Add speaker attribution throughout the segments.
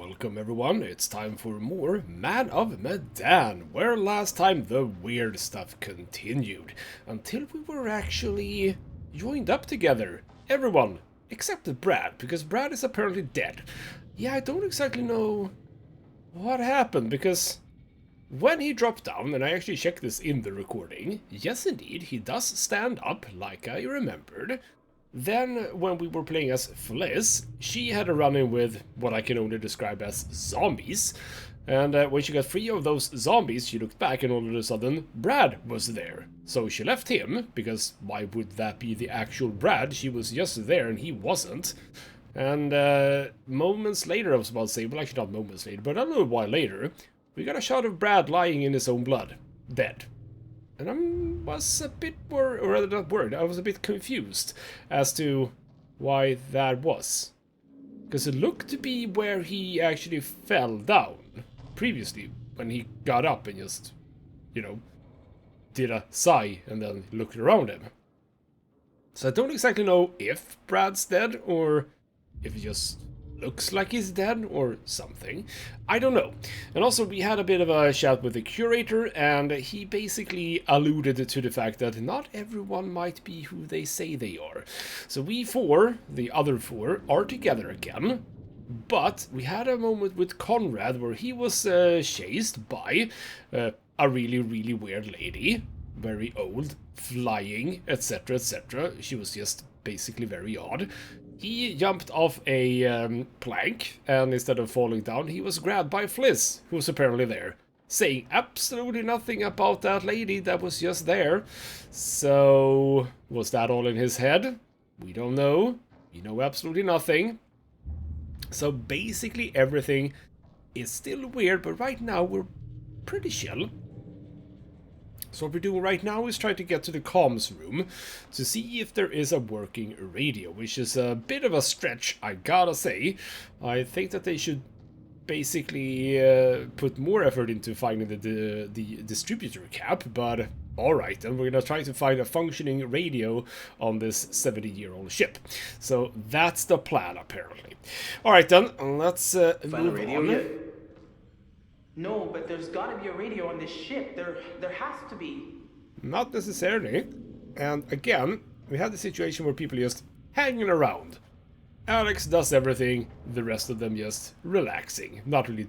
Speaker 1: Welcome everyone, it's time for more Man of Medan, where last time the weird stuff continued, until we were actually joined up together. Everyone, except Brad, because Brad is apparently dead. Yeah, I don't exactly know what happened, because when he dropped down, and I actually checked this in the recording, yes indeed, he does stand up, like I remembered. Then, when we were playing as Fliss, she had a run-in with what I can only describe as zombies. And when she got free of those zombies, she looked back and all of a sudden, Brad was there. So she left him, because why would that be the actual Brad? She was just there and he wasn't. And moments later, I was about to say, well actually not moments later, but a little while later, we got a shot of Brad lying in his own blood, dead. And I was a bit worried, or rather not worried, I was a bit confused as to why that was. Because it looked to be where he actually fell down previously, when he got up and just, you know, did a sigh and then looked around him. So I don't exactly know if Brad's dead, or if he just looks like he's dead or something. I don't know. And also we had a bit of a chat with the curator, and he basically alluded to the fact that not everyone might be who they say they are. So we four, the other four, are together again. But we had a moment with Conrad where he was chased by a really, really weird lady. Very old, flying, etc, etc. She was just basically very odd. He jumped off a plank, and instead of falling down, he was grabbed by Fliss, who was apparently there, saying absolutely nothing about that lady that was just there. So, was that all in his head? We don't know. We know absolutely nothing. So basically everything is still weird, but right now we're pretty chill. So what we're doing right now is try to get to the comms room to see if there is a working radio, which is a bit of a stretch, I gotta say. I think that they should basically put more effort into finding the distributor cap, but alright, then we're gonna try to find a functioning radio on this 70-year-old ship. So that's the plan, apparently. Alright then, let's
Speaker 2: Find a
Speaker 1: move
Speaker 2: radio
Speaker 1: on.
Speaker 2: yet?
Speaker 3: No, but there's gotta be a radio on this ship. There has to be.
Speaker 1: Not necessarily. And again, we have the situation where people just hanging around. Alex does everything, the rest of them just relaxing, not really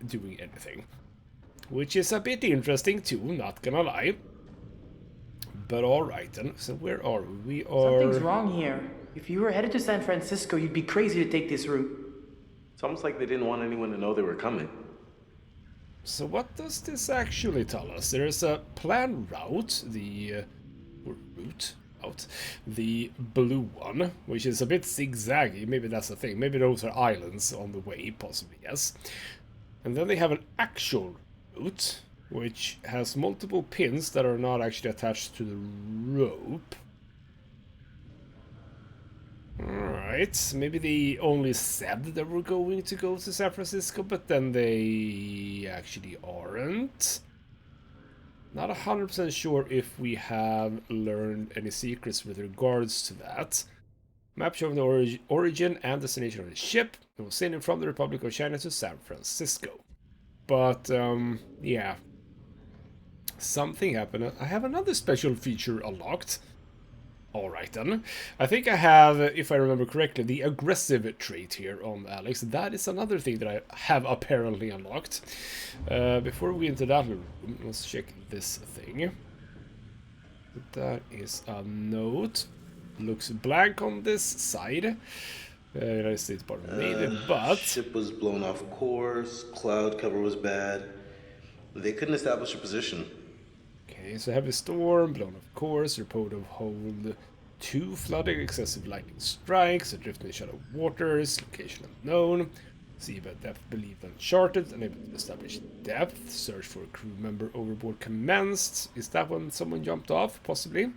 Speaker 1: doing anything. Which is a bit interesting too, not gonna lie. But alright then, so where are we? We are...
Speaker 3: Something's wrong here. If you were headed to San Francisco, you'd be crazy to take this route.
Speaker 2: It's almost like they didn't want anyone to know they were coming.
Speaker 1: So what does this actually tell us? There's a planned route, the blue one, which is a bit zigzaggy. Maybe that's the thing. Maybe those are islands on the way, possibly, yes. And then they have an actual route, which has multiple pins that are not actually attached to the rope. Alright, maybe they only said that we're going to go to San Francisco, but then they actually aren't. Not 100% sure if we have learned any secrets with regards to that. Map showing the origin and destination of the ship. It was sailing from the Republic of China to San Francisco. But, yeah. Something happened. I have another special feature unlocked. Alright then. I think I have, if I remember correctly, the aggressive trait here on Alex. That is another thing that I have apparently unlocked. Before we get into that room, let's check this thing. That is a note. Looks blank on this side. United States part of Navy, but...
Speaker 2: Ship was blown off course, cloud cover was bad. They couldn't establish a position.
Speaker 1: Okay, so heavy storm, blown off course, report of hold 2, flooding, excessive lightning strikes, adrift in shallow waters, location unknown, seabed depth believed uncharted, unable to establish depth, search for a crew member overboard commenced. Is that when someone jumped off? Possibly.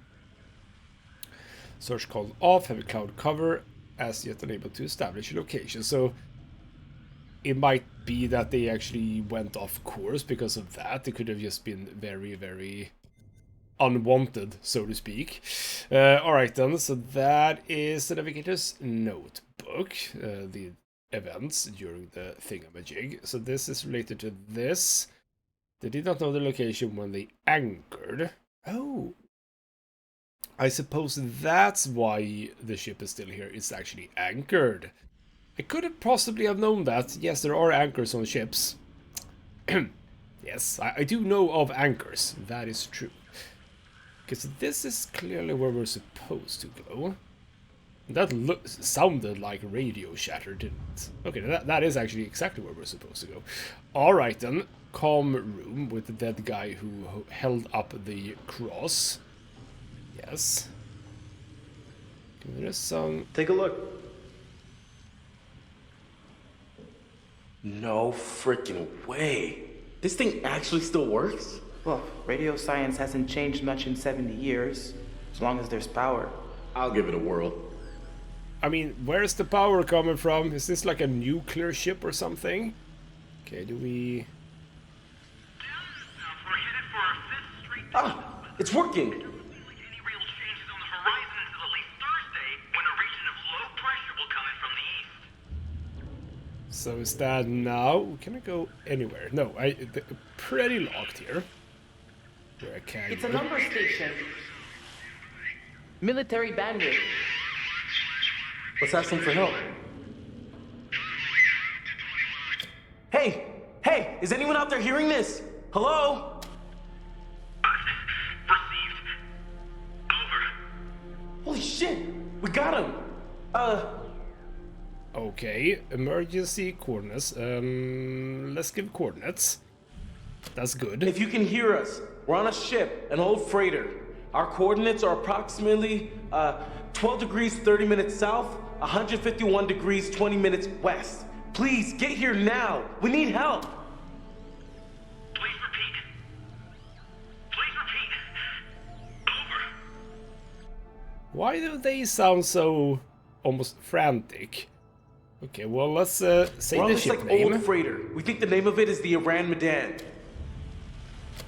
Speaker 1: Search called off, heavy cloud cover, as yet unable to establish a location. So it might be that they actually went off course because of that. It could have just been very, very unwanted, so to speak. Alright then, so that is the navigator's notebook. The events during the thingamajig. So this is related to this. They did not know the location when they anchored. Oh. I suppose that's why the ship is still here. It's actually anchored. I could have possibly have known that. Yes, there are anchors on ships. Yes, I do know of anchors. That is true. Because this is clearly where we're supposed to go. That sounded like radio shatter, didn't it? Okay, that is actually exactly where we're supposed to go. Alright then. Calm room with the dead guy who held up the cross. Yes. There is some...
Speaker 2: Take a look. No freaking way. This thing actually still works?
Speaker 3: Well, radio science hasn't changed much in 70 years, as long as there's power.
Speaker 2: I'll give it a whirl.
Speaker 1: I mean, where's the power coming from? Is this like a nuclear ship or something? Okay, do we...
Speaker 2: Ah, it's working!
Speaker 1: So is that now? Can I go anywhere? No, pretty locked here. Where I can
Speaker 3: It's
Speaker 1: go.
Speaker 3: a number station. Military bandit.
Speaker 2: Let's ask them for help. Hey! Hey! Is anyone out there hearing this? Hello?
Speaker 4: Received. Over.
Speaker 2: Holy shit! We got him!
Speaker 1: Okay, emergency coordinates. Let's give coordinates. That's good.
Speaker 2: If you can hear us, we're on a ship, an old freighter. Our coordinates are approximately 12 degrees 30 minutes south, 151 degrees 20 minutes west. Please, get here now. We need help.
Speaker 4: Please repeat. Please repeat. Over.
Speaker 1: Why do they sound so almost frantic? Okay, well, let's say
Speaker 2: We're on
Speaker 1: the
Speaker 2: this
Speaker 1: ship
Speaker 2: like
Speaker 1: name.
Speaker 2: old freighter. We think the name of it is the Medan.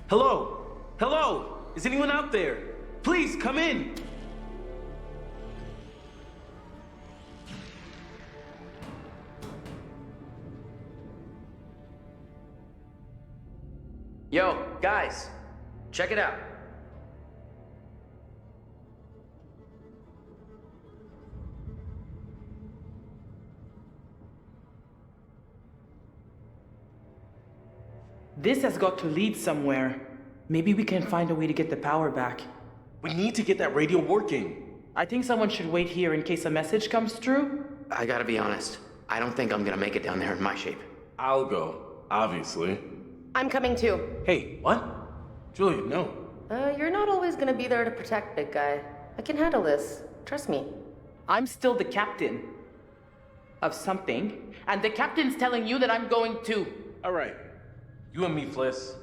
Speaker 2: Hello? Hello? Is anyone out there? Please, come in.
Speaker 5: Yo, guys, check it out.
Speaker 3: This has got to lead somewhere. Maybe we can find a way to get the power back.
Speaker 2: We need to get that radio working.
Speaker 3: I think someone should wait here in case a message comes through.
Speaker 5: I gotta be honest. I don't think I'm gonna make it down there in my shape.
Speaker 2: I'll go, obviously.
Speaker 6: I'm coming too.
Speaker 2: Hey, what? Julia, no.
Speaker 6: You're not always gonna be there to protect, big guy. I can handle this. Trust me.
Speaker 3: I'm still the captain of something, and the captain's telling you that I'm going too.
Speaker 2: All right. You and me, Fliss.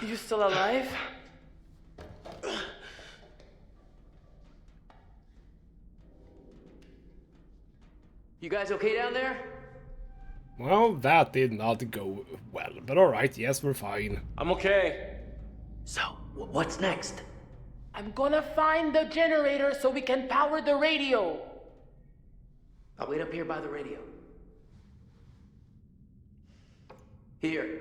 Speaker 3: You still alive?
Speaker 5: You guys okay down there?
Speaker 1: Well, that did not go well, but alright, yes, we're fine.
Speaker 2: I'm okay.
Speaker 5: So, what's next?
Speaker 3: I'm gonna find the generator so we can power the radio.
Speaker 5: I'll wait up here by the radio. Here.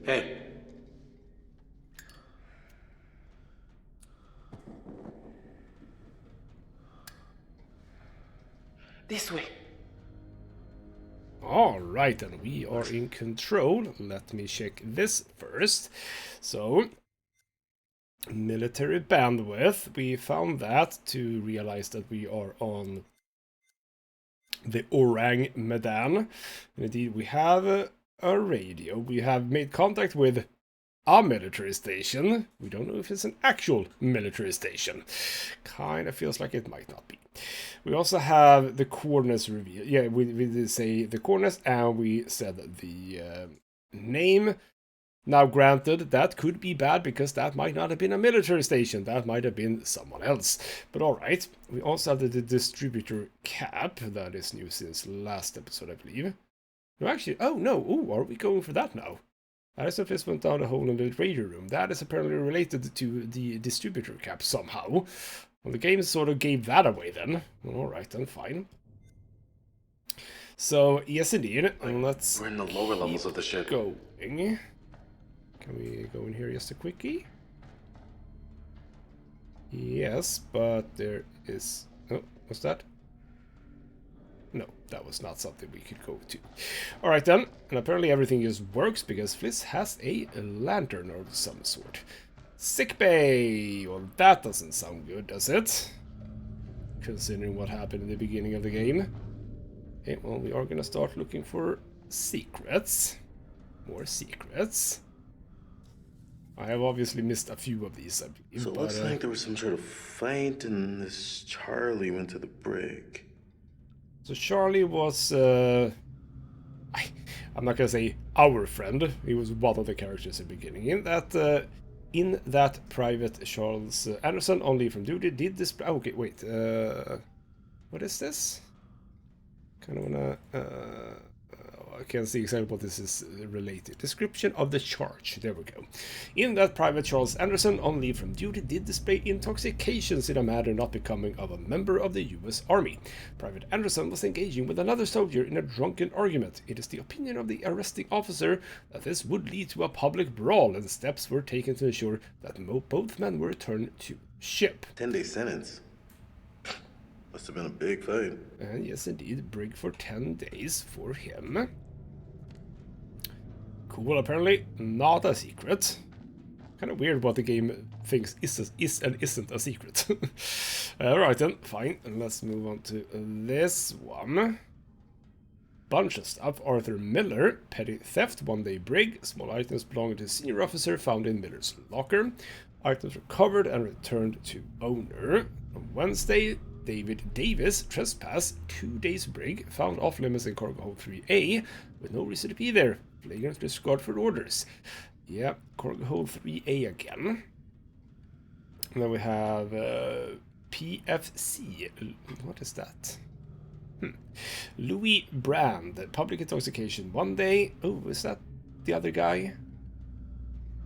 Speaker 2: Hey.
Speaker 3: This way.
Speaker 1: Alright, and we are in control. Let me check this first. So, military bandwidth. We found that to realize that we are on the Orang Medan. Indeed, we have a radio. We have made contact with a military station. We don't know if it's an actual military station. Kind of feels like it might not be. We also have the coordinates reveal. Yeah, we did say the coordinates, and we said the name. Now, granted, that could be bad because that might not have been a military station. That might have been someone else. But alright. We also have the distributor cap. That is new since last episode, I believe. No, actually, oh no. Ooh, are we going for that now? Aristoteles went down a hole in the radio room. That is apparently related to the distributor cap somehow. Well, the game sort of gave that away then. Alright then, fine. So, yes indeed. And let's
Speaker 2: We're in the lower levels of the ship.
Speaker 1: going. Can we go in here just a quickie? Yes, but there is... Oh, what's that? No, that was not something we could go to. Alright then, and apparently everything just works because Fliss has a lantern of some sort. Sickbay! Well, that doesn't sound good, does it? Considering what happened in the beginning of the game. Okay, well, we are gonna start looking for secrets. More secrets. I have obviously missed a few of these, I believe.
Speaker 2: So it looks like there was some sort of fight and this Charlie went to the brig.
Speaker 1: So Charlie was, I'm not gonna say our friend. He was one of the characters in the beginning. In that private Charles Anderson, on leave from duty, did display. Oh, okay, wait. What is this? Kind of wanna. I can't see exactly what this is related. Description of the charge. There we go. In that private Charles Anderson, on leave from duty, did display intoxications in a manner not becoming of a member of the U.S. Army. Private Anderson was engaging with another soldier in a drunken argument. It is the opinion of the arresting officer that this would lead to a public brawl, and steps were taken to ensure that both men were returned to ship.
Speaker 2: 10-day sentence. Must have been a big fight.
Speaker 1: And yes, indeed, brig for 10 days for him. Cool, apparently not a secret. Kind of weird what the game thinks is and isn't a secret. Alright then, fine. And let's move on to this one. Bunch of stuff. Arthur Miller, petty theft, 1-day brig. Small items belonging to senior officer found in Miller's locker. Items recovered and returned to owner. On Wednesday, David Davis, trespass, 2 days brig, found off limits in cargo hold 3A, with no reason to be there. Flagrant disregard for orders. Yeah, cargo hold 3A again. And then we have PFC. What is that? Louis Brand, public intoxication, 1 day. Oh, is that the other guy?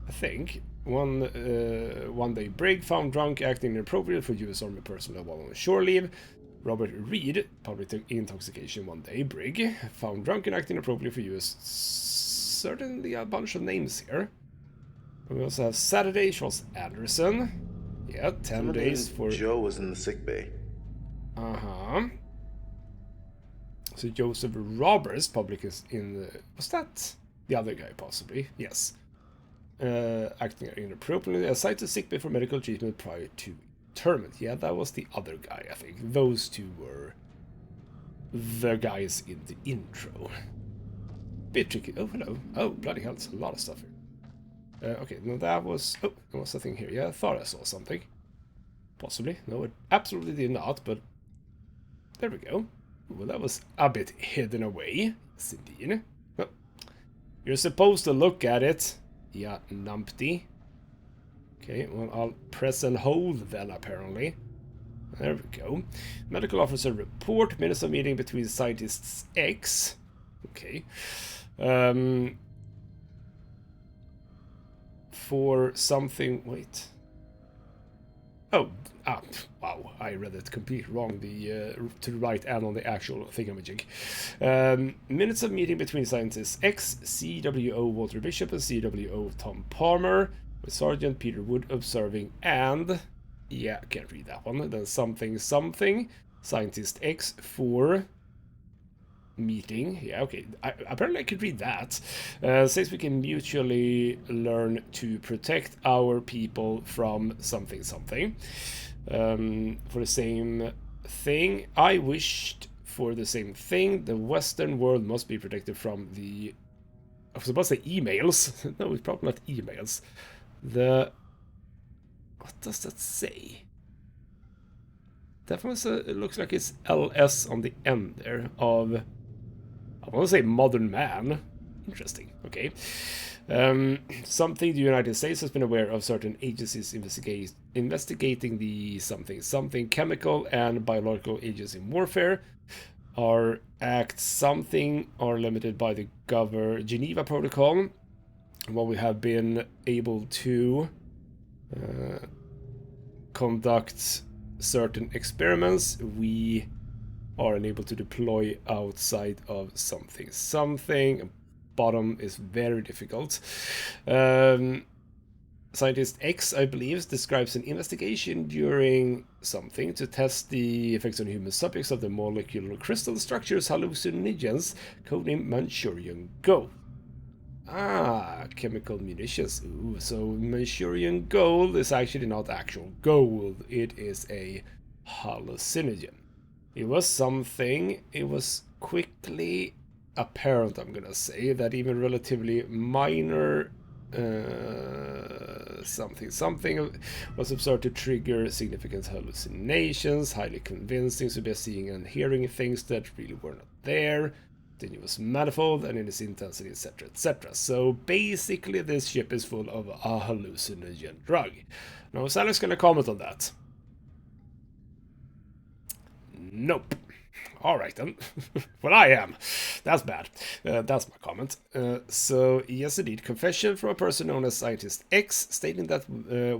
Speaker 1: I think. One day brig, found drunk, acting inappropriate for U.S. Army personnel while on shore leave. Robert Reed, public intoxication, 1 day brig, found drunk and acting inappropriate for U.S. Certainly a bunch of names here. And we also have Saturday, Charles Anderson. Yeah, 10 days for...
Speaker 2: Joe was in the sick bay.
Speaker 1: Uh-huh. So Joseph Roberts, public is in the... Was that the other guy, possibly? Yes. Acting inappropriately, assigned to sickbay for medical treatment prior to interment. Yeah, that was the other guy, I think. Those two were the guys in the intro. Bit tricky. Oh, hello. Oh, bloody hell, it's a lot of stuff here. Okay, no, that was... Oh, there was a thing here. Yeah, I thought I saw something. Possibly. No, it absolutely did not, but... There we go. Well, that was a bit hidden away. Yes, indeed. Oh. You're supposed to look at it. Yeah, numpty. Okay, well, I'll press and hold then, apparently. There we go. Medical officer report. Minutes of meeting between scientists X. Okay. For something... Wait. Oh, wow, I read it completely wrong, to the right and on the actual thingamajig. Minutes of meeting between scientists X, CWO Walter Bishop, and CWO Tom Palmer, with Sergeant Peter Wood observing, and... Yeah, I can't read that one. Then something, Scientist X for... meeting. Yeah, okay. Apparently I could read that. Says we can mutually learn to protect our people from something. For the same thing. I wished for the same thing. The Western world must be protected from the I was supposed to say emails. No, it's probably not emails. What does that say? Definitely it looks like it's LS on the end there of, I want to say modern man. Interesting. Okay. Something the United States has been aware of certain agencies investigating the something chemical and biological agents in warfare. Our Act something are limited by the Geneva Protocol. While we have been able to conduct certain experiments, we are unable to deploy outside of something. Bottom is very difficult. Scientist X, I believe, describes an investigation during something to test the effects on human subjects of the molecular crystal structures hallucinogens, codename Manchurian Gold. Ah, chemical munitions. Ooh, so Manchurian Gold is actually not actual gold. It is a hallucinogen. It was something. It was quickly apparent, I'm gonna say, that even relatively minor something was observed to trigger significant hallucinations, highly convincing, so they're seeing and hearing things that really were not there. Then it was manifold and in its intensity, etc., etc. So basically this ship is full of a hallucinogen drug. Now is Alex gonna comment on that? Nope. Alright then. Well, I am. That's bad. That's my comment. So, yes indeed, confession from a person known as Scientist X, stating that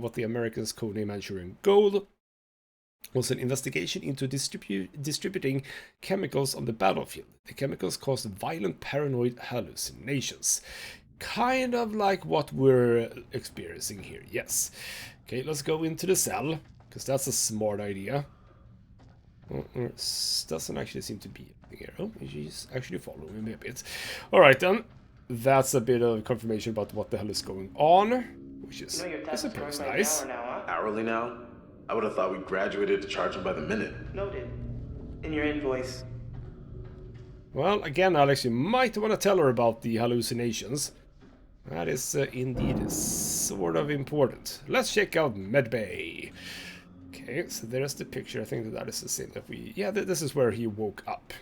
Speaker 1: what the Americans codename Manchurian Gold was an investigation into distributing chemicals on the battlefield. The chemicals caused violent paranoid hallucinations. Kind of like what we're experiencing here, yes. Okay, let's go into the cell, because that's a smart idea. Doesn't actually seem to be anything here. Oh, she's actually following me a bit. Alright then. That's a bit of confirmation about what the hell is going on. Which is, I suppose, nice.
Speaker 2: Hourly now? I would have thought we graduated to charge them by the minute.
Speaker 3: Noted. In your invoice.
Speaker 1: Well, again, Alex, you might want to tell her about the hallucinations. That is indeed sort of important. Let's check out Medbay. Okay, so there's the picture. I think that is the same that we... Yeah, this is where he woke up.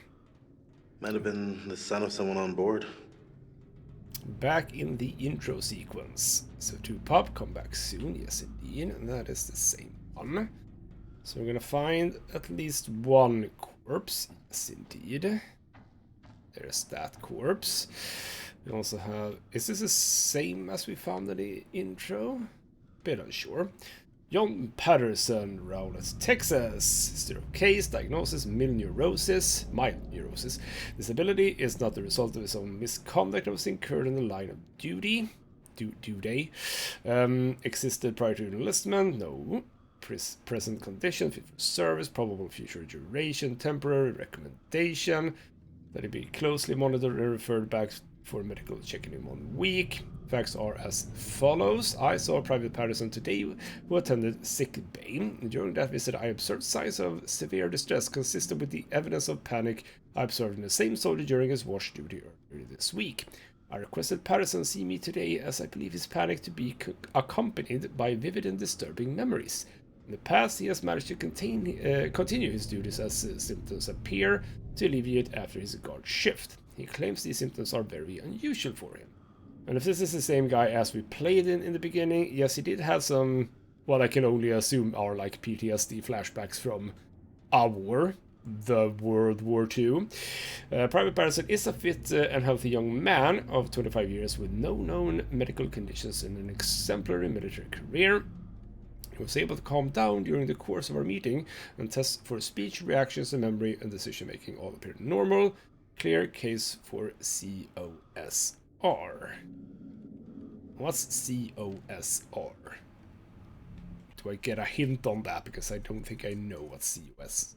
Speaker 2: Might have been the son of someone on board.
Speaker 1: Back in the intro sequence. So to pop, come back soon. Yes, indeed. And that is the same one. So we're gonna find at least one corpse. Yes, indeed. There's that corpse. We also have... Is this the same as we found in the intro? Bit unsure. John Patterson, Rowlett, Texas. History of case, diagnosis, mild neurosis. Disability is not the result of his own misconduct. It was incurred in the line of duty. Existed prior to enlistment? No. Present condition, fit for service, probable future duration, temporary recommendation. That it be closely monitored and referred back for medical check in 1 week. Facts are as follows. I saw Private Patterson today who attended sick bay. During that visit, I observed signs of severe distress consistent with the evidence of panic I observed in the same soldier during his watch duty earlier this week. I requested Patterson see me today as I believe his panic to be accompanied by vivid and disturbing memories. In the past, he has managed to continue his duties as symptoms appear to alleviate after his guard shift. He claims these symptoms are very unusual for him. And if this is the same guy as we played in the beginning, yes, he did have some, what I can only assume are like PTSD flashbacks from a war, the World War II. Private Patterson is a fit and healthy young man of 25 years with no known medical conditions and an exemplary military career. He was able to calm down during the course of our meeting and test for speech, reactions, and memory and decision making all appeared normal. Clear case for COSR. What's COSR? Do I get a hint on that? Because I don't think I know what COSR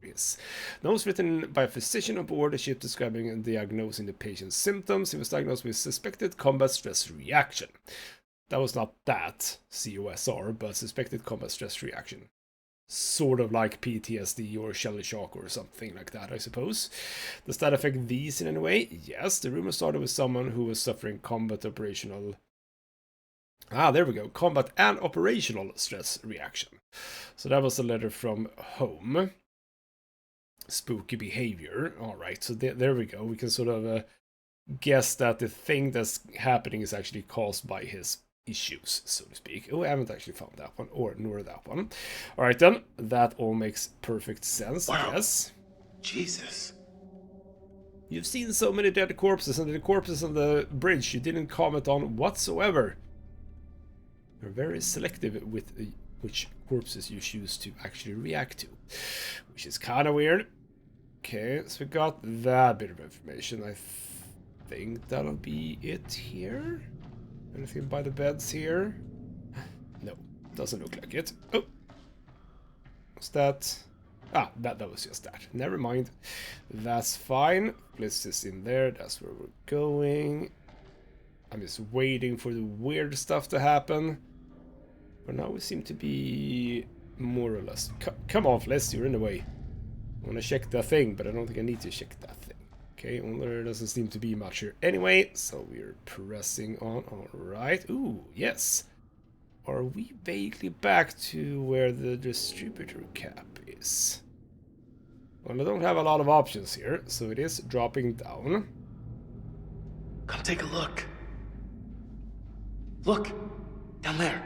Speaker 1: is. Notes written by a physician on board the ship describing and diagnosing the patient's symptoms. He was diagnosed with suspected combat stress reaction. That was not that COSR, but suspected combat stress reaction. sort of like PTSD or shell shock or something like that, I suppose. Does that affect these in any way? Yes, the rumor started with someone who was suffering combat operational... Ah, there we go. Combat and operational stress reaction. So that was a letter from home. Spooky behavior. Alright, so there we go. We can sort of guess that the thing that's happening is actually caused by his issues, so to speak. Oh, I haven't actually found that one, or nor that one. Alright then, that all makes perfect sense,
Speaker 2: Wow.
Speaker 1: yes.
Speaker 2: Jesus.
Speaker 1: You've seen so many dead corpses, and the corpses on the bridge you didn't comment on whatsoever. You're very selective with which corpses you choose to actually react to, which is kind of weird. Okay, so we got that bit of information. I think that'll be it here. Anything by the beds here? No, doesn't look like it. Oh, what's that? Ah, that was just that. Never mind. That's fine. Bliss is in there. That's where we're going. I'm just waiting for the weird stuff to happen. But now we seem to be more or less... Come on, Fliss, you're in the way. I want to check that thing, but I don't think I need to check that thing. Okay, well, there doesn't seem to be much here anyway, so we're pressing on. Alright. Ooh, yes. Are we vaguely back to where the distributor cap is? Well, I don't have a lot of options here, so it is dropping down.
Speaker 2: Come take a look. Look, down there.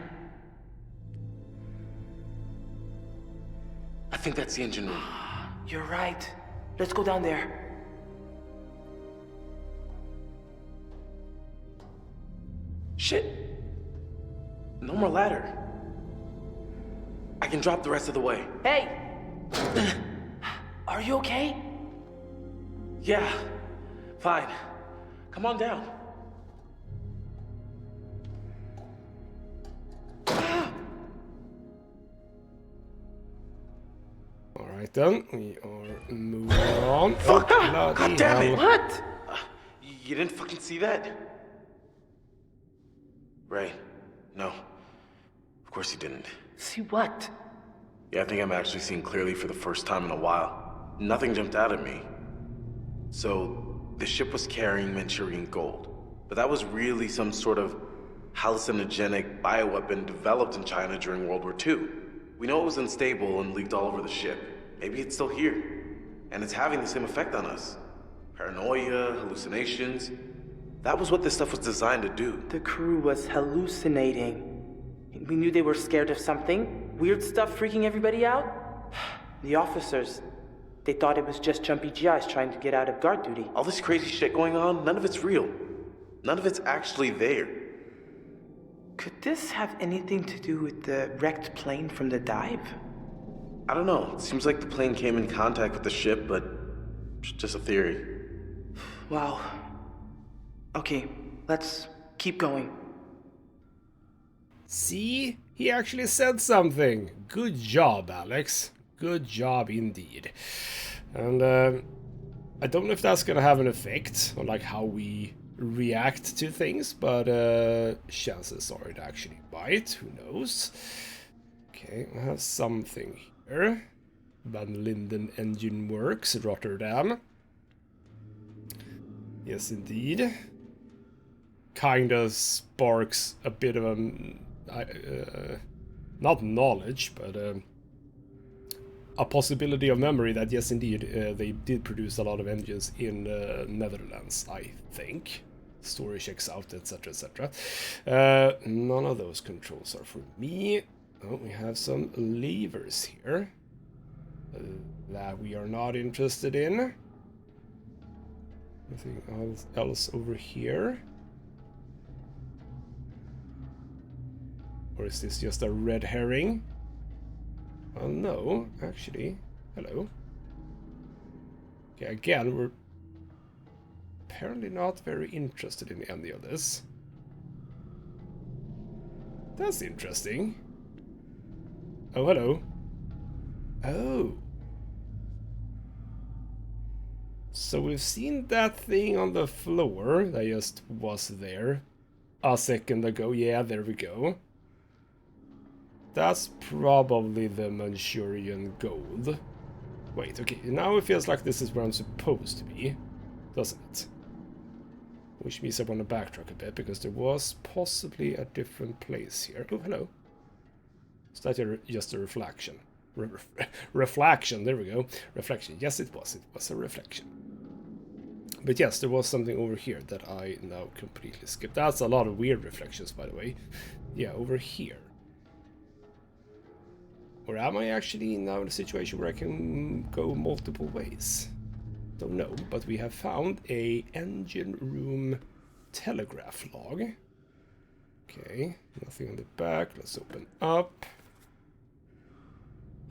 Speaker 2: I think that's the engine room.
Speaker 3: You're right. Let's go down there.
Speaker 2: Shit. No more ladder. I can drop the rest of the way.
Speaker 3: Hey! Are you okay?
Speaker 2: Yeah, fine. Come on down.
Speaker 1: Alright then, we are moving on.
Speaker 2: Fuck!
Speaker 1: Oh, bloody
Speaker 2: God damn it!
Speaker 1: hell.
Speaker 3: What?
Speaker 2: You didn't fucking see that? Right. No. Of course you didn't.
Speaker 3: See what?
Speaker 2: Yeah, I think I'm actually seeing clearly for the first time in a while. Nothing jumped out at me. So, the ship was carrying Manchurian gold. But that was really some sort of hallucinogenic bioweapon developed in China during World War II. We know it was unstable and leaked all over the ship. Maybe it's still here. And it's having the same effect on us. Paranoia, hallucinations. That was what this stuff was designed to do.
Speaker 3: The crew was hallucinating. We knew they were scared of something. Weird stuff freaking everybody out. The officers, they thought it was just jumpy GIs trying to get out of guard duty.
Speaker 2: All this crazy shit going on, none of it's real. None of it's actually there.
Speaker 3: Could this have anything to do with the wrecked plane from the dive?
Speaker 2: I don't know. It seems like the plane came in contact with the ship, but it's just a theory.
Speaker 3: Wow. Okay, let's keep going.
Speaker 1: See? He actually said something. Good job, Alex. Good job indeed. And I don't know if that's gonna have an effect on like how we react to things, but chances are it actually might. Who knows? Okay, we have something here. Van Linden Engine Works, Rotterdam. Yes, indeed. Kinda sparks a bit of a not knowledge, but a possibility of memory that yes, indeed, they did produce a lot of engines in Netherlands, I think. Story checks out, etc., etc. None of those controls are for me. Oh, we have some levers here that we are not interested in. Anything else over here? Or is this just a red herring? Well, no, actually. Hello. Okay, again, we're apparently not very interested in any of this. That's interesting. Oh, hello. Oh. So we've seen that thing on the floor that just was there a second ago. Yeah, there we go. That's probably the Manchurian gold. Wait, okay, now it feels like this is where I'm supposed to be, doesn't it? Which means I want to backtrack a bit, because there was possibly a different place here. Oh, hello. Is that just a reflection? Reflection, there we go. Reflection, yes it was a reflection. But yes, there was something over here that I now completely skipped. That's a lot of weird reflections, by the way. Yeah, over here. Or am I actually now in a situation where I can go multiple ways? Don't know, but we have found a engine room telegraph log. Okay, nothing on the back. Let's open up.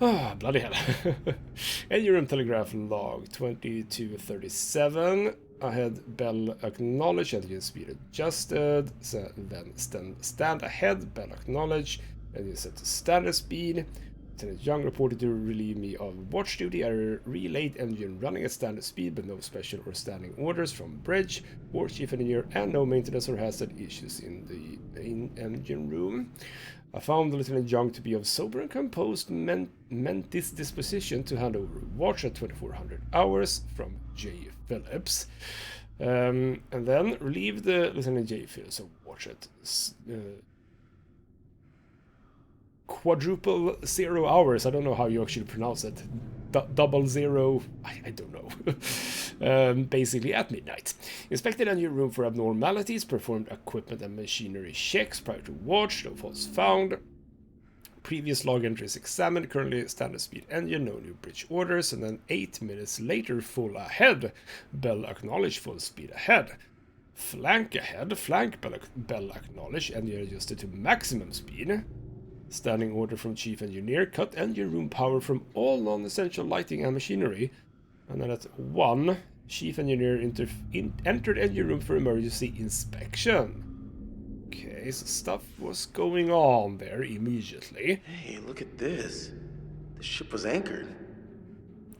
Speaker 1: Ah, bloody hell. Engine room telegraph log 2237. Ahead bell acknowledge, engine speed adjusted. So then stand ahead, bell acknowledge, engine set to standard speed. Lieutenant Young reported to relieve me of watch duty. I relayed engine running at standard speed, but no special or standing orders from bridge or chief engineer, and no maintenance or hazard issues in the main engine room. I found Lieutenant Young to be of sober and composed mentis disposition to hand over watch at 2400 hours from J. Phillips. And then relieved the Lieutenant J. Phillips of watch at quadruple 0 hours. I don't know how you actually pronounce it. Double zero. I don't know. Basically at midnight. Inspected a new room for abnormalities. Performed equipment and machinery checks prior to watch. No faults found. Previous log entries examined. Currently standard speed engine. No new bridge orders. And then 8 minutes later, full ahead. Bell acknowledged, full speed ahead. Flank ahead. Flank bell acknowledged. Engine adjusted to maximum speed. Standing order from Chief Engineer, cut engine room power from all non-essential lighting and machinery. And then at 1, Chief Engineer entered engine room for emergency inspection. Okay, so stuff was going on there immediately.
Speaker 2: Hey, look at this. The ship was anchored.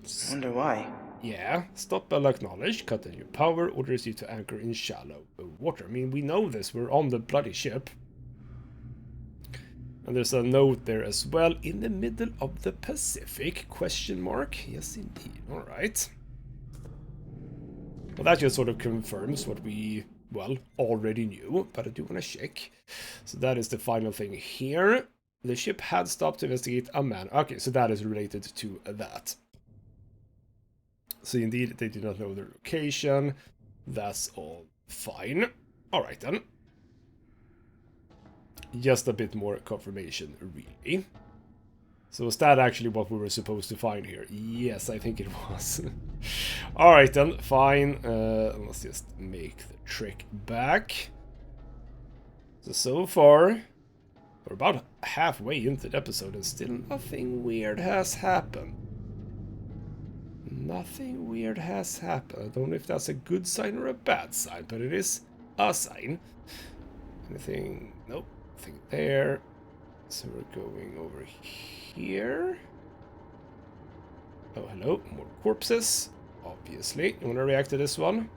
Speaker 3: I wonder why.
Speaker 1: Yeah, stop bell acknowledged, cut engine power, orders you to anchor in shallow water. I mean, we know this, we're on the bloody ship. And there's a note there as well, in the middle of the Pacific, question mark. Yes, indeed. All right. Well, that just sort of confirms what we, well, already knew, but I do want to check. So that is the final thing here. The ship had stopped to investigate a man. Okay, so that is related to that. So indeed, they did not know their location. That's all fine. All right, then. Just a bit more confirmation, really. So was that actually what we were supposed to find here? Yes, I think it was. Alright then, fine. Let's just make the trek back. So far, we're about halfway into the episode and still nothing weird has happened. Nothing weird has happened. I don't know if that's a good sign or a bad sign, but it is a sign. Anything? Nope. Nothing there. So we're going over here. Oh, hello. More corpses. Obviously. You want to react to this one?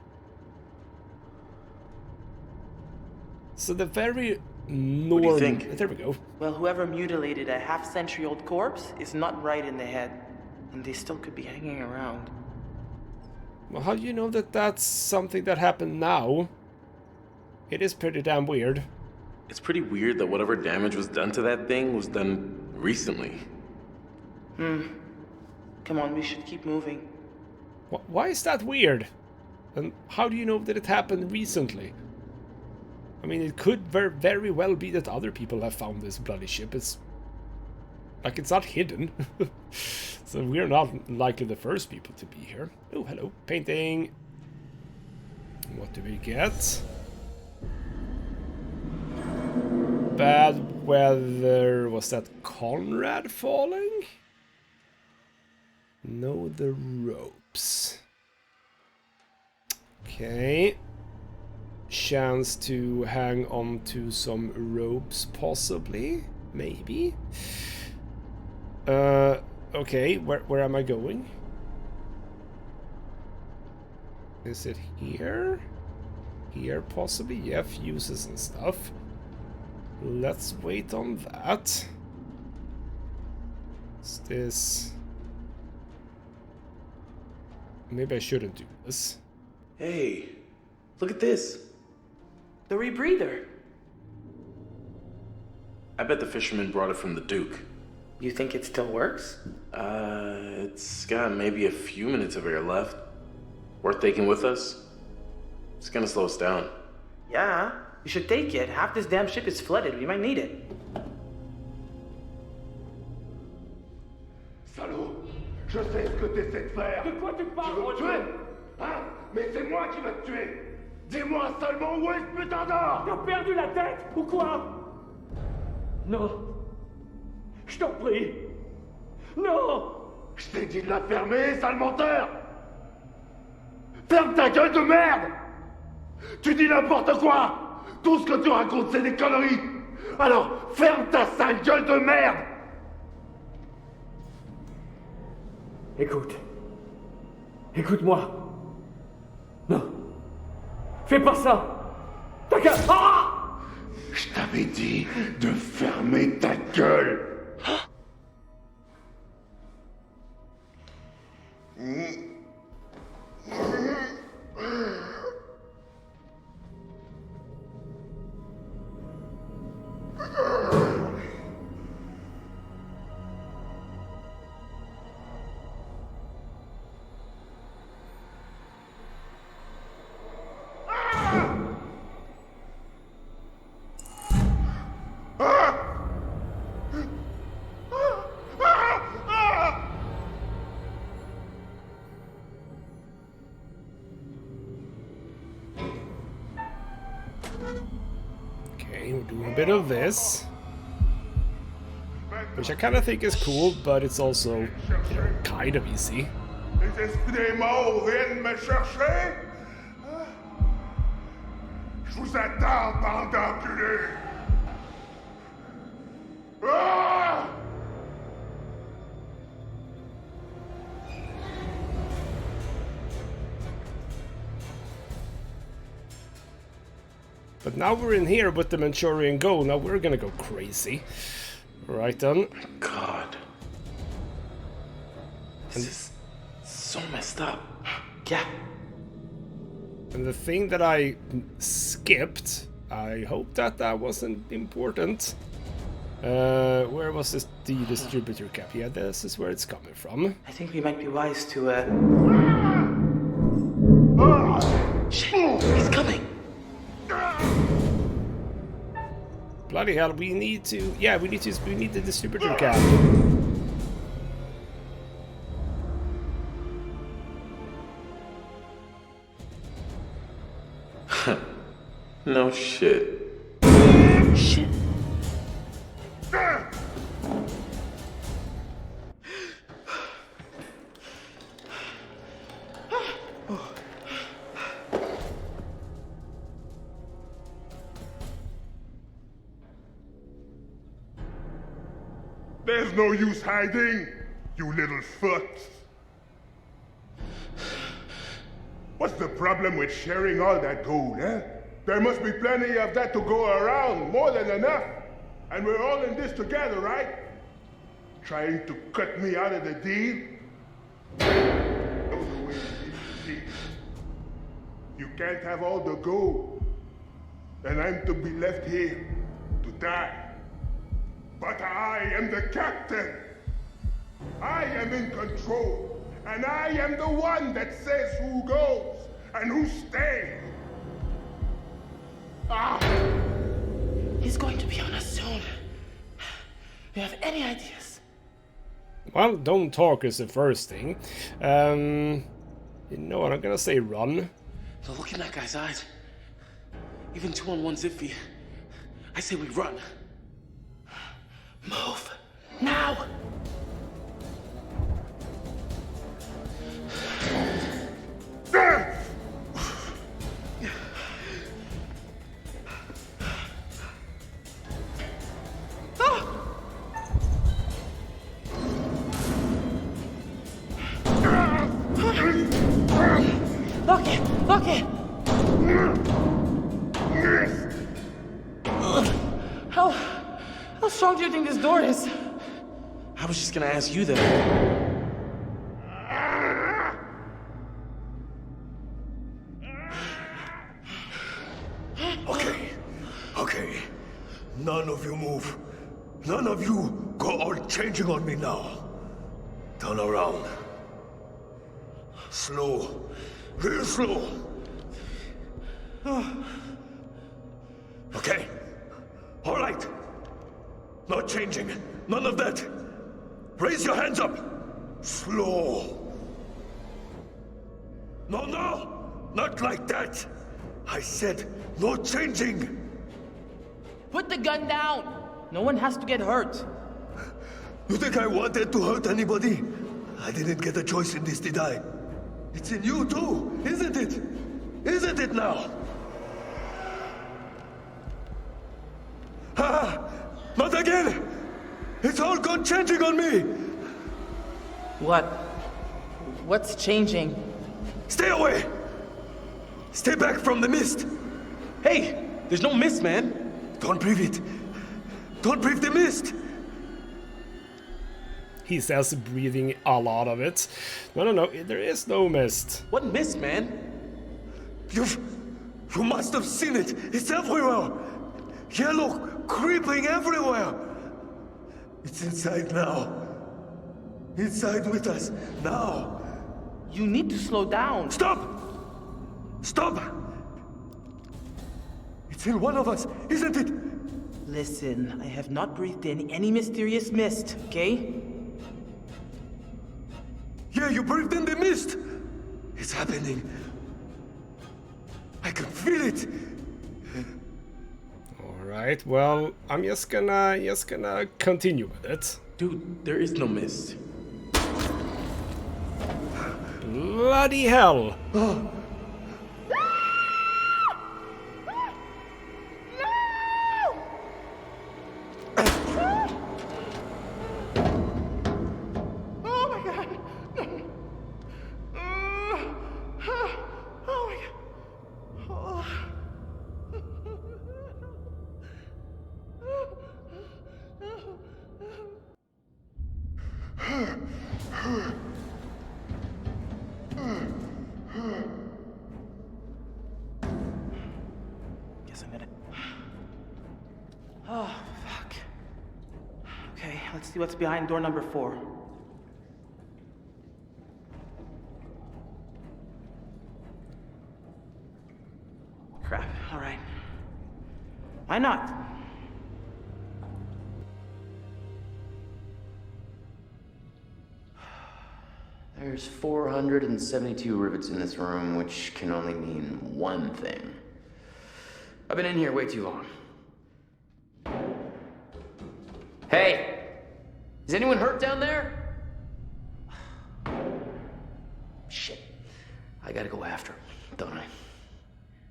Speaker 1: So the very
Speaker 2: What do you think?
Speaker 1: There we go.
Speaker 3: Well, whoever mutilated a half-century-old corpse is not right in the head. And they still could be hanging around.
Speaker 1: Well, how do you know that that's something that happened now? It is pretty damn weird.
Speaker 2: It's pretty weird that whatever damage was done to that thing was done recently.
Speaker 3: Come on, we should keep moving.
Speaker 1: Why is that weird? And how do you know that it happened recently? I mean, it could very well be that other people have found this bloody ship. It's like it's not hidden. So we're not likely the first people to be here. Oh, hello. Painting. What do we get? Bad weather. Was that Conrad falling? No, the ropes. Okay. Chance to hang on to some ropes, possibly. Maybe. Okay, where am I going? Is it here? Here, possibly? Yeah, fuses and stuff. Let's wait on that. Is this... Maybe I shouldn't do this.
Speaker 2: Hey, look at this.
Speaker 3: The rebreather.
Speaker 2: I bet the fisherman brought it from the Duke.
Speaker 3: You think it still works?
Speaker 2: It's got maybe a few minutes of air left. Worth taking with us? It's gonna slow us down.
Speaker 3: Yeah, you should take it. Half this damn ship is flooded. We might need it.
Speaker 7: Salaud! Je sais ce que t'essaies de faire! De quoi tu parles, tu veux me tuer? Hein? Mais c'est moi qui vais te tuer! Dis-moi seulement où est ce putain d'or!
Speaker 4: T'as perdu la tête ou quoi? Non. Je t'en prie. Non!
Speaker 7: Je t'ai dit de la fermer, sale menteur! Ferme ta gueule de merde! Tu dis n'importe quoi! Tout ce que tu racontes, c'est des conneries! Alors, ferme ta sale gueule de merde!
Speaker 4: Écoute. Écoute-moi. Non. Fais pas ça. T'as qu'à... Ah!
Speaker 7: Je t'avais dit de fermer ta gueule!
Speaker 1: Okay, we're doing a bit of this. Which I kind of think is cool, but it's also, you know, kind of easy.
Speaker 7: Les esprits des morts viennent me chercher? Je vous attends, bande d'enculés! Ah!
Speaker 1: But now we're in here with the Manchurian Go, now we're gonna go crazy. Right then.
Speaker 2: God. This is so messed up.
Speaker 3: Yeah.
Speaker 1: And the thing that I skipped, I hope that that wasn't important. Where was this the distributor cap? Yeah, this is where it's coming from.
Speaker 3: I think we might be wise to,
Speaker 2: Shit, he's coming.
Speaker 1: Bloody hell, we need to... Yeah, we need the distributor cap.
Speaker 2: No shit.
Speaker 3: shit.
Speaker 7: There's no use hiding, you little fucks. What's the problem with sharing all that gold, eh? There must be plenty of that to go around, more than enough. And we're all in this together, right? Trying to cut me out of the deal? Don't go in. You can't have all the gold. And I'm to be left here to die. But I am the captain. I am in control. And I am the one that says who goes and who stays. Ah!
Speaker 3: He's going to be on us soon. You have any ideas?
Speaker 1: Well, don't talk is the first thing. You know what, I'm gonna say run.
Speaker 2: So look in that guy's eyes. Even 2-on-1's iffy. I say we run.
Speaker 3: Move. Now! Okay. How strong do you think this door is?
Speaker 2: I was just gonna ask you that.
Speaker 8: Okay. None of you move. None of you go all changing on me now. Turn around. Slow. Real slow. Okay. All right. No changing. None of that. Raise your hands up. Slow. No. Not like that. I said no changing.
Speaker 3: Put the gun down! No one has to get hurt.
Speaker 8: You think I wanted to hurt anybody? I didn't get a choice in this, did I? It's in you too, isn't it? Isn't it now? Ha! Not again! It's all gone changing on me!
Speaker 3: What? What's changing?
Speaker 8: Stay away! Stay back from the mist!
Speaker 2: Hey, there's no mist, man.
Speaker 8: Don't breathe it! Don't breathe the mist!
Speaker 1: He says, breathing a lot of it. No, there is no mist.
Speaker 2: What mist, man?
Speaker 8: You must have seen it! It's everywhere! Yellow creeping everywhere! It's inside now. Inside with us, now.
Speaker 3: You need to slow down.
Speaker 8: Stop! Stop! It's in one of us, isn't it?
Speaker 3: Listen, I have not breathed in any mysterious mist, okay?
Speaker 8: Yeah, you breathed in the mist! It's happening. I can feel it!
Speaker 1: Alright, well, I'm just gonna continue with it.
Speaker 2: Dude, there is no mist.
Speaker 1: Bloody hell!
Speaker 3: Guess I'm gonna... Oh, fuck. Okay, let's see what's behind door number 4. Crap, alright. Why not?
Speaker 5: There's 472 rivets in this room, which can only mean one thing. I've been in here way too long. Hey! Is anyone hurt down there? Shit. I gotta go after him, don't I?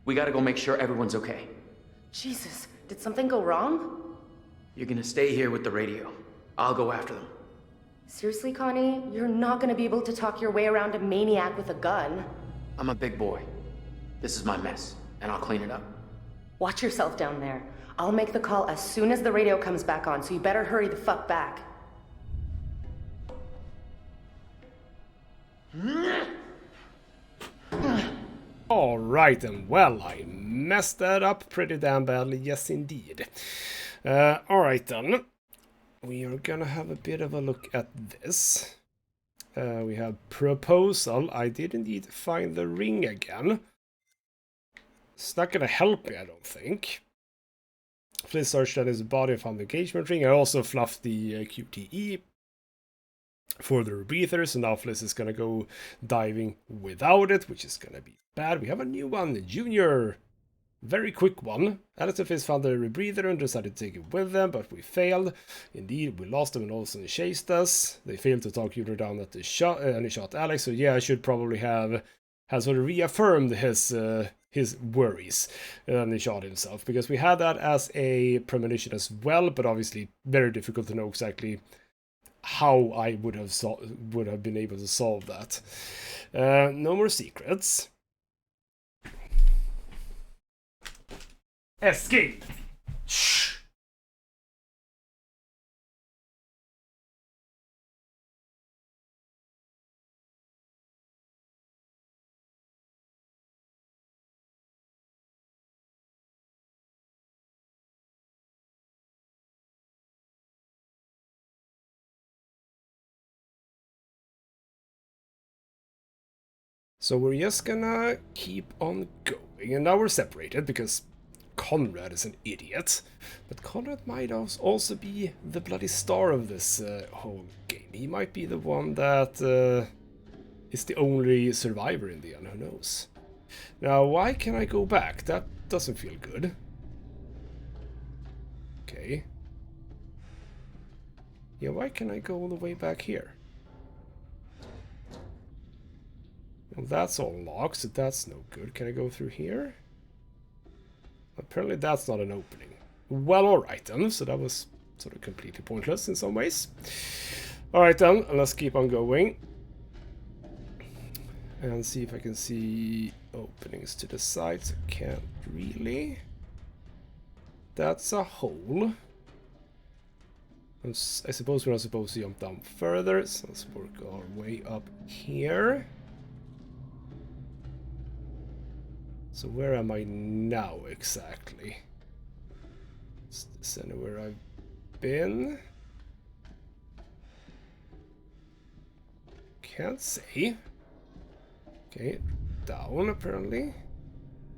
Speaker 5: We gotta go make sure everyone's okay.
Speaker 6: Jesus, did something go wrong?
Speaker 5: You're gonna stay here with the radio. I'll go after them.
Speaker 6: Seriously, Connie? You're not gonna be able to talk your way around a maniac with a gun.
Speaker 5: I'm a big boy. This is my mess, and I'll clean it up.
Speaker 6: Watch yourself down there. I'll make the call as soon as the radio comes back on, so you better hurry the fuck back.
Speaker 1: Alright then, well, I messed that up pretty damn badly, yes indeed. Alright then. We are gonna have a bit of a look at this. We have proposal. I did indeed find the ring again. It's not gonna help me, I don't think. Please search that his body and found the engagement ring. I also fluffed the QTE for the rebreathers, and now Fliss is gonna go diving without it, which is gonna be bad. We have a new one, the Junior. Very quick one. Alistair Fizz found the rebreather and decided to take it with them, but we failed. Indeed, we lost them and all of a sudden chased us. They failed to talk Junior down at the shot, and he shot Alex. So yeah, I should probably have sort of reaffirmed his worries, and he shot himself, because we had that as a premonition as well, but obviously very difficult to know exactly how I would have been able to solve that. No more secrets. Escape! Shh! So we're just gonna keep on going. And now we're separated because Conrad is an idiot. But Conrad might also be the bloody star of this whole game. He might be the one that is the only survivor in the end, who knows. Now, why can I go back? That doesn't feel good. Okay. Yeah, why can I go all the way back here? Well, that's all locked, so that's no good. Can I go through here? Apparently that's not an opening. Well, alright then. So that was sort of completely pointless in some ways. Alright then, let's keep on going. And see if I can see openings to the sides. I can't really. That's a hole. I suppose we're not supposed to jump down further, so let's work our way up here. So where am I now exactly? Is this anywhere I've been? Can't say. Okay, down apparently.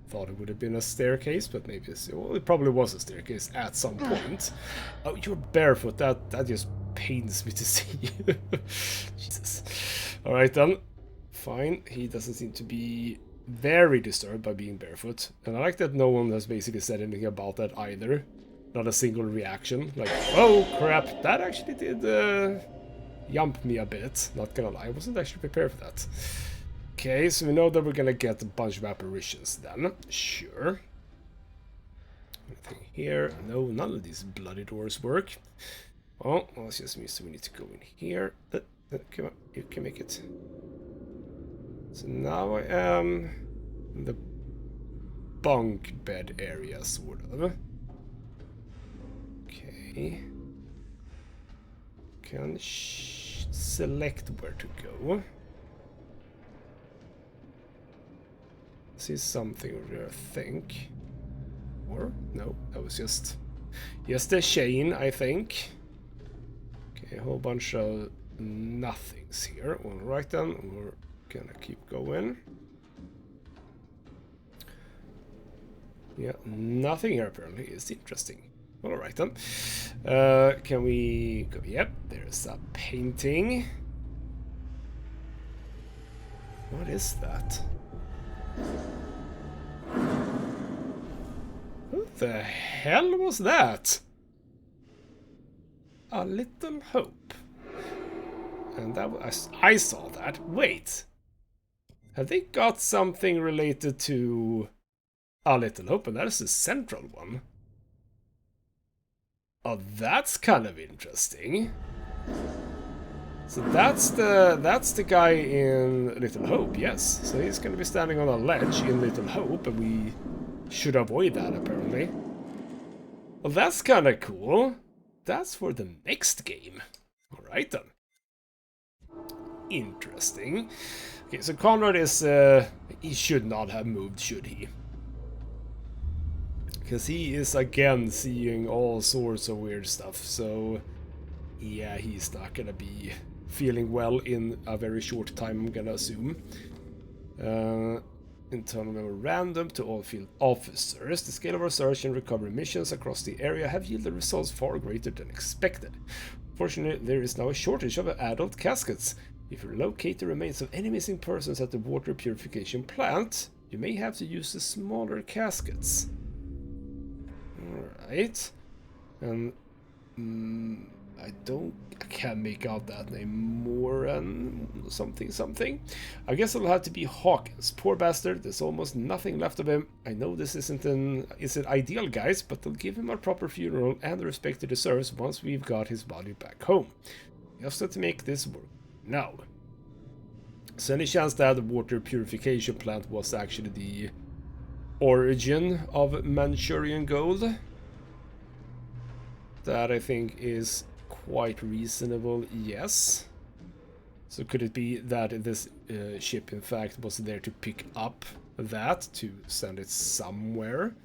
Speaker 1: Thought it would have been a staircase, but maybe well, it probably was a staircase at some point. Oh, you're barefoot. That just pains me to see you. Jesus. All right then. Fine. He doesn't seem to be very disturbed by being barefoot, and I like that no one has basically said anything about that either. Not a single reaction. Like, oh crap, that actually did jump me a bit. Not gonna lie, I wasn't actually prepared for that. Okay, so we know that we're gonna get a bunch of apparitions then. Sure. Anything here? No, none of these bloody doors work. Oh, well, it's just me, so we need to go in here. Come on, you can make it. So now I am in the bunk bed area, sort of. Okay. Can select where to go. See something over there, I think. Or no, that was just a chain, I think. Okay, a whole bunch of nothings here. All right then, we're gonna keep going. Yeah, nothing here apparently is interesting. All right then. Can we go? Yep, there's a painting. What is that? Who the hell was that? A Little Hope. And that was, I saw that. Wait. Have they got something related to A Little Hope? And that is the central one. Oh, that's kind of interesting. So that's the guy in Little Hope, yes. So he's going to be standing on a ledge in Little Hope, and we should avoid that, apparently. Well, that's kind of cool. That's for the next game. Alright then. Interesting. Okay, so Conrad is... he should not have moved, should he? Because he is, again, seeing all sorts of weird stuff, so... yeah, he's not gonna be feeling well in a very short time, I'm gonna assume. Internal memorandum to all field officers. The scale of our search and recovery missions across the area have yielded results far greater than expected. Fortunately, there is now a shortage of adult caskets. If you locate the remains of any missing persons at the water purification plant, you may have to use the smaller caskets. Alright. And... I can't make out that name. Moran something. I guess it'll have to be Hawkins. Poor bastard, there's almost nothing left of him. I know this isn't ideal, guys, but they'll give him a proper funeral and the respect he deserves once we've got his body back home. Just have to make this work now. So any chance that the water purification plant was actually the origin of Manchurian gold? That I think is quite reasonable, yes. So could it be that this ship in fact was there to pick up that, to send it somewhere?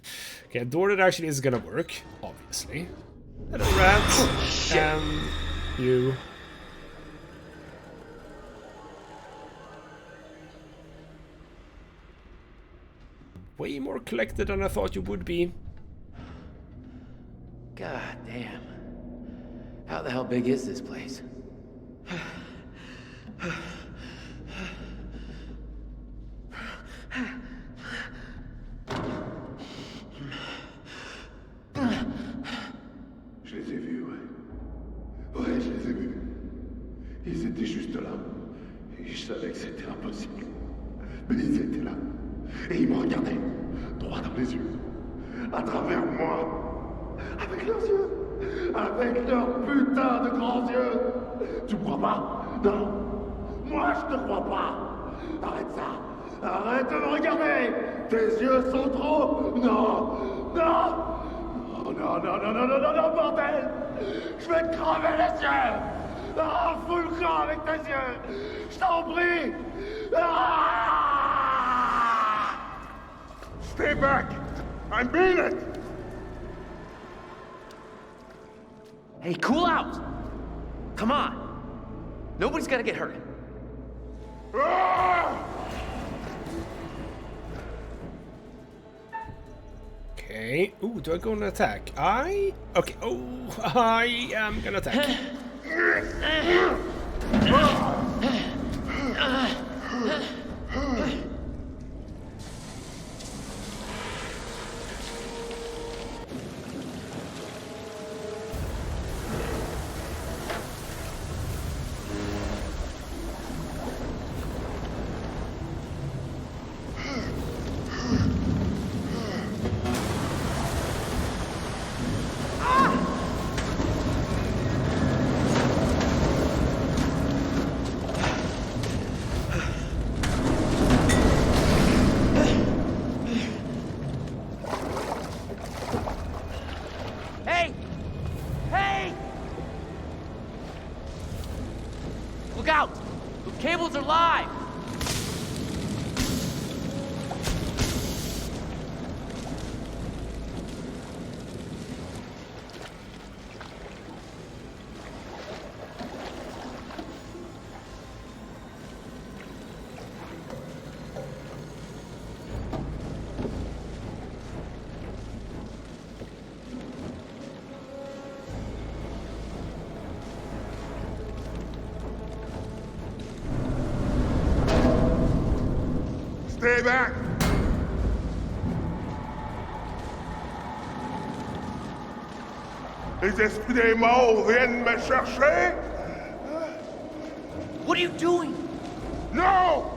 Speaker 1: Okay, a door that actually is gonna work, obviously. Hello, rats. And you. way more collected than I thought you would be.
Speaker 5: God damn. How the hell big is this place?
Speaker 7: Je les ai vus, ouais. Ouais, je les ai vus. Ils étaient juste là. Et je savais que c'était impossible. Mais ils étaient là. Et ils me regardaient. Droit dans les yeux. À travers moi. Avec leurs yeux. Avec leurs putains de grands yeux. Tu me crois pas? Non. Moi, je te crois pas. Arrête ça. Arrête de me regarder. Tes yeux sont trop... Non. Non. Non, non, non, non, non, non, non, bordel! Je vais te crever les yeux! Ah, fous le camp avec tes yeux! Je t'en prie! Ah! Stay back! I mean it!
Speaker 5: Hey, cool out! Come on! Nobody's gonna get hurt.
Speaker 7: Ah!
Speaker 1: Okay. Ooh, do I go and attack? Okay. Oh, I am gonna attack.
Speaker 5: Hey! Hey! Look out! The cables are live!
Speaker 7: Stay back! Les esprits des morts viennent me chercher?
Speaker 5: What are you doing?
Speaker 7: No!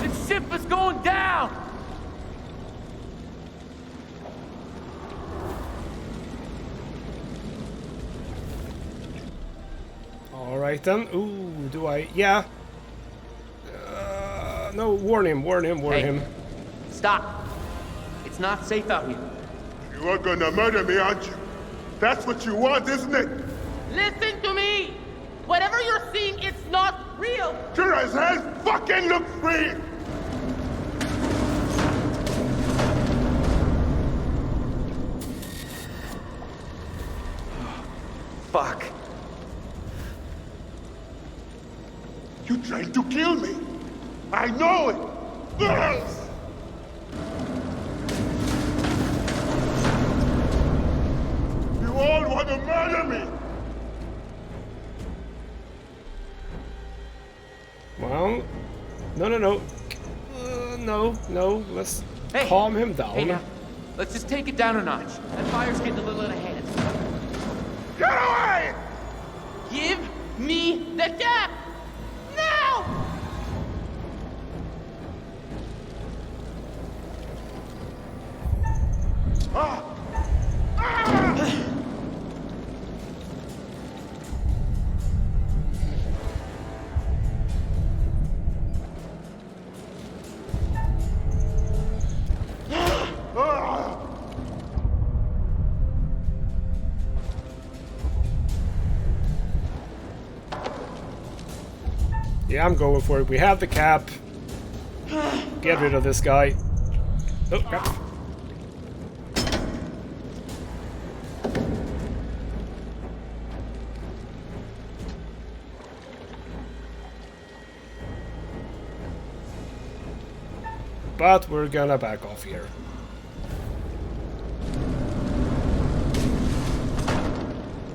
Speaker 5: This ship is going down!
Speaker 1: Alright then. Ooh, do I? Yeah. No, warn him.
Speaker 5: Hey, stop! It's not safe out here.
Speaker 7: You are gonna murder me, aren't you? That's what you want, isn't it?
Speaker 9: Listen to me! Whatever you're seeing, it's not real!
Speaker 7: Sure as hell fucking looks real!
Speaker 5: Fuck.
Speaker 7: You tried to kill me! I know it! Yes! You all want to murder me!
Speaker 1: Well, no. No. Let's
Speaker 5: Hey.
Speaker 1: calm him down.
Speaker 5: Hey now, let's just take it down a notch. That fire's getting a little out of hand.
Speaker 7: Get away!
Speaker 9: Give me the cap! Now!
Speaker 7: Ah! Ah!
Speaker 1: Yeah, I'm going for it. We have the cap. Get rid of this guy. Oh, crap. But we're gonna back off here.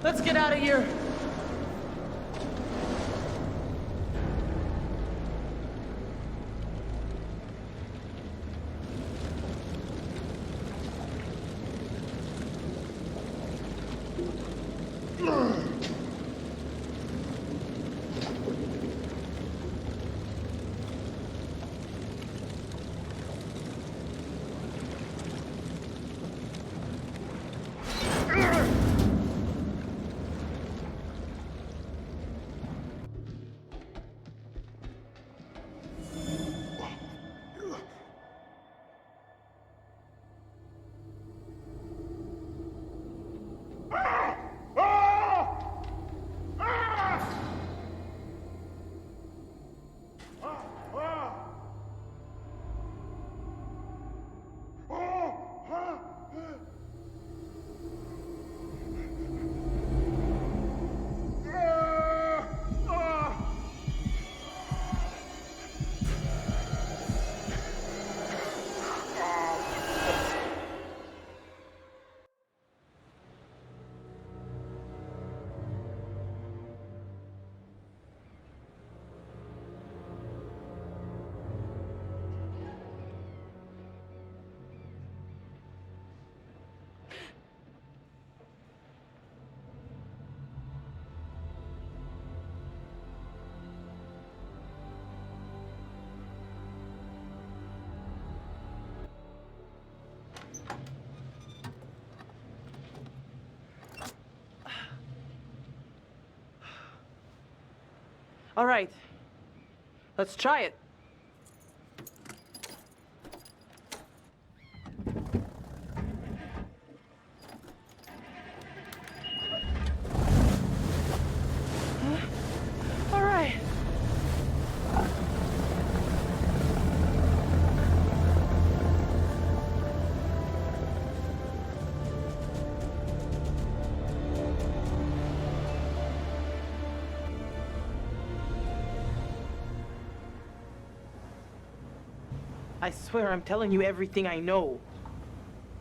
Speaker 9: Let's get out of here. All right. Let's try it. All right. I swear I'm telling you everything I know.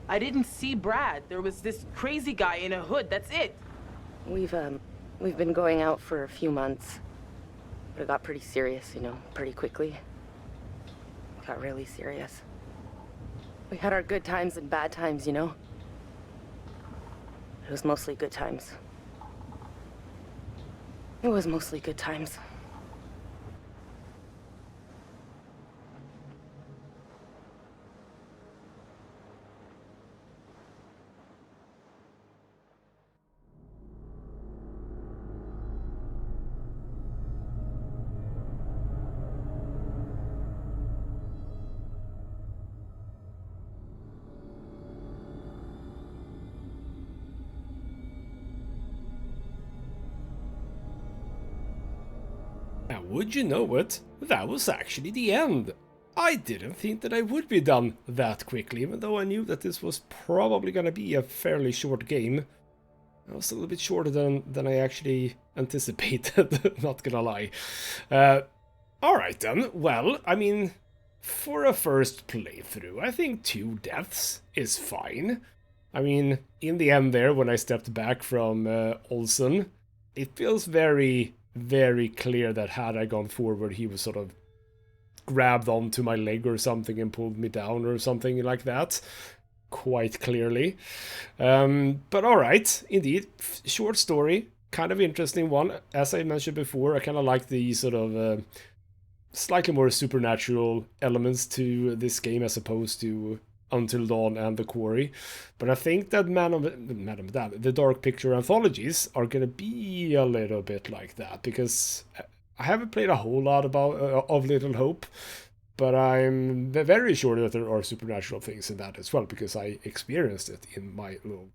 Speaker 9: I didn't see Brad. There was this crazy guy in a hood. That's it.
Speaker 6: We've been going out for a few months. But it got pretty serious, you know, pretty quickly. It got really serious. We had our good times and bad times, you know? It was mostly good times. It was mostly good times.
Speaker 1: Now, would you know it? That was actually the end. I didn't think that I would be done that quickly, even though I knew that this was probably gonna be a fairly short game. It was a little bit shorter than I actually anticipated, not gonna lie. Alright then, well, I mean, for a first playthrough, I think 2 deaths is fine. I mean, in the end there, when I stepped back from Olsen, it feels very, very clear that had I gone forward, he was sort of grabbed onto my leg or something and pulled me down or something like that. Quite clearly. But alright, indeed, short story, kind of interesting one. As I mentioned before, I kind of like the sort of slightly more supernatural elements to this game as opposed to Until Dawn and The Quarry. But I think that Medan, the Dark Picture anthologies are going to be a little bit like that, because I haven't played a whole lot of Little Hope, but I'm very sure that there are supernatural things in that as well, because I experienced it in my little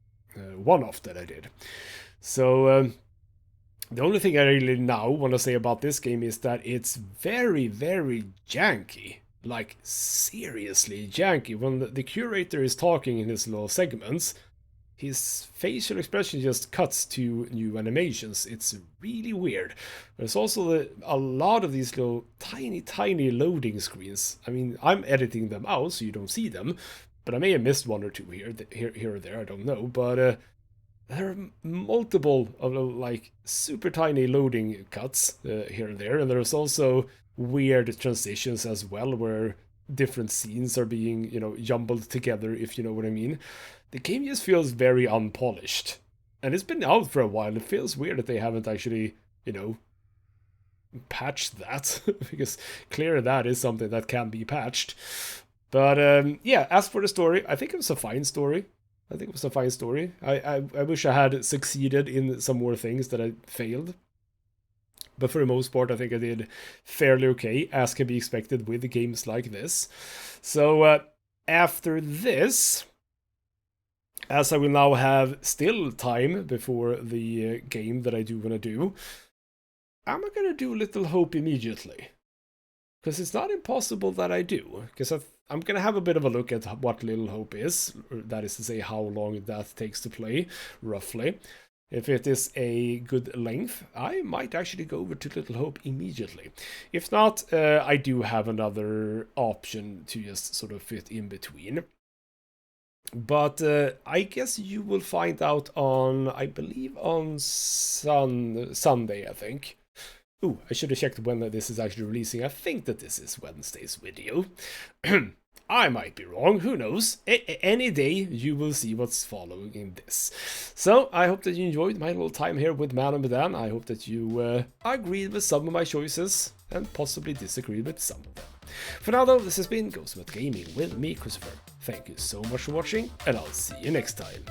Speaker 1: one-off that I did. So, The only thing I really now want to say about this game is that it's very, very janky. Like, seriously janky. When the curator is talking in his little segments, his facial expression just cuts to new animations. It's really weird. There's also a lot of these little tiny loading screens. I mean, I'm editing them out so you don't see them, but I may have missed one or two here or there, I don't know. But there are multiple of like super tiny loading cuts here and there, and there's also weird transitions as well, where different scenes are being, you know, jumbled together, if you know what I mean. The game just feels very unpolished. And it's been out for a while. It feels weird that they haven't actually, you know, patched that. Because clearly that is something that can be patched. But yeah, as for the story, I think it was a fine story. I wish I had succeeded in some more things that I failed. But for the most part, I think I did fairly okay, as can be expected with games like this. So after this, as I will now have still time before the game that I do want to do, I'm going to do Little Hope immediately. Because it's not impossible that I do. Because I'm going to have a bit of a look at what Little Hope is. That is to say, how long that takes to play, roughly. If it is a good length, I might actually go over to Little Hope immediately. If not, I do have another option to just sort of fit in between. But I guess you will find out on, I believe, on Sunday, I think. Ooh, I should have checked when this is actually releasing. I think that this is Wednesday's video. I might be wrong, who knows. Any day you will see what's following in this. So, I hope that you enjoyed my little time here with manofmedan. I hope that you agreed with some of my choices and possibly disagreed with some of them. For now though, this has been ghostmutgaming with me, Christopher. Thank you so much for watching, and I'll see you next time.